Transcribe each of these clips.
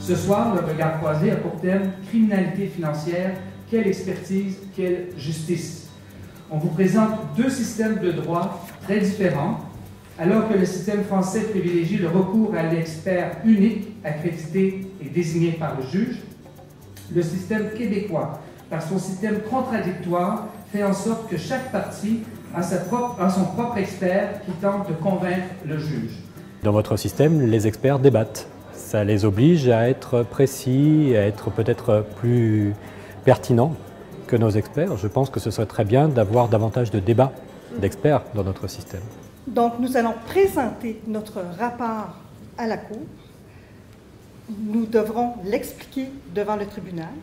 Ce soir, le regard croisé a pour thème « Criminalité financière, quelle expertise, quelle justice ». On vous présente deux systèmes de droit très différents. Alors que le système français privilégie le recours à l'expert unique, accrédité et désigné par le juge, le système québécois, par son système contradictoire, fait en sorte que chaque partie a son propre expert qui tente de convaincre le juge. Dans votre système, les experts débattent. Ça les oblige à être précis, à être peut-être plus pertinents que nos experts. Je pense que ce serait très bien d'avoir davantage de débats d'experts dans notre système. Donc, nous allons présenter notre rapport à la Cour. Nous devrons l'expliquer devant le tribunal.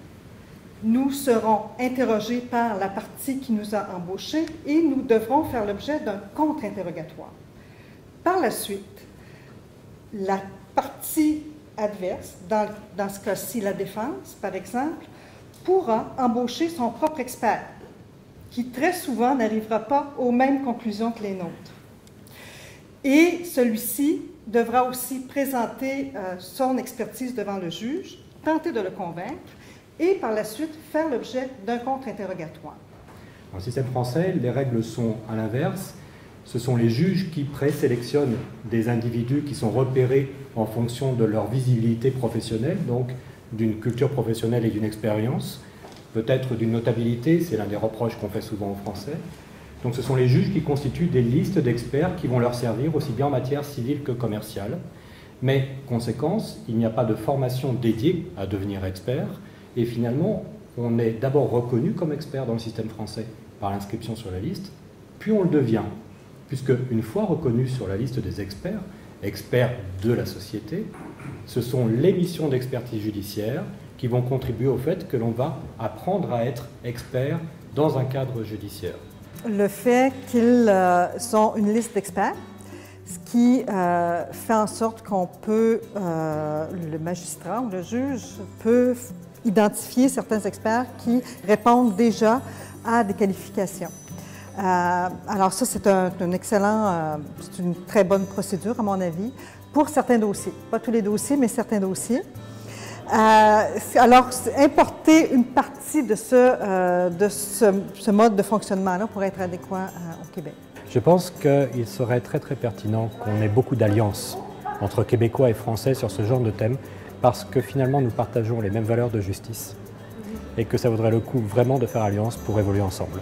Nous serons interrogés par la partie qui nous a embauchés et nous devrons faire l'objet d'un contre-interrogatoire. Par la suite, la partie adverse, dans ce cas-ci la défense, par exemple, pourra embaucher son propre expert, qui très souvent n'arrivera pas aux mêmes conclusions que les nôtres. Et celui-ci devra aussi présenter son expertise devant le juge, tenter de le convaincre et par la suite faire l'objet d'un contre-interrogatoire. Dans le système français, les règles sont à l'inverse. Ce sont les juges qui présélectionnent des individus qui sont repérés en fonction de leur visibilité professionnelle, donc d'une culture professionnelle et d'une expérience, peut-être d'une notabilité, c'est l'un des reproches qu'on fait souvent aux Français. Donc ce sont les juges qui constituent des listes d'experts qui vont leur servir aussi bien en matière civile que commerciale. Mais, conséquence, il n'y a pas de formation dédiée à devenir expert. Et finalement, on est d'abord reconnu comme expert dans le système français par l'inscription sur la liste, puis on le devient, puisque une fois reconnu sur la liste des experts, experts de la société, ce sont les missions d'expertise judiciaire qui vont contribuer au fait que l'on va apprendre à être expert dans un cadre judiciaire. Le fait qu'ils ont une liste d'experts, ce qui fait en sorte qu'on peut, le magistrat ou le juge peut identifier certains experts qui répondent déjà à des qualifications. Alors ça, c'est c'est une très bonne procédure, à mon avis, pour certains dossiers. Pas tous les dossiers, mais certains dossiers. Alors, importer une partie de ce mode de fonctionnement-là pour être adéquat au Québec. Je pense qu'il serait très très pertinent qu'on ait beaucoup d'alliances entre Québécois et Français sur ce genre de thème, parce que finalement nous partageons les mêmes valeurs de justice et que ça vaudrait le coup vraiment de faire alliance pour évoluer ensemble.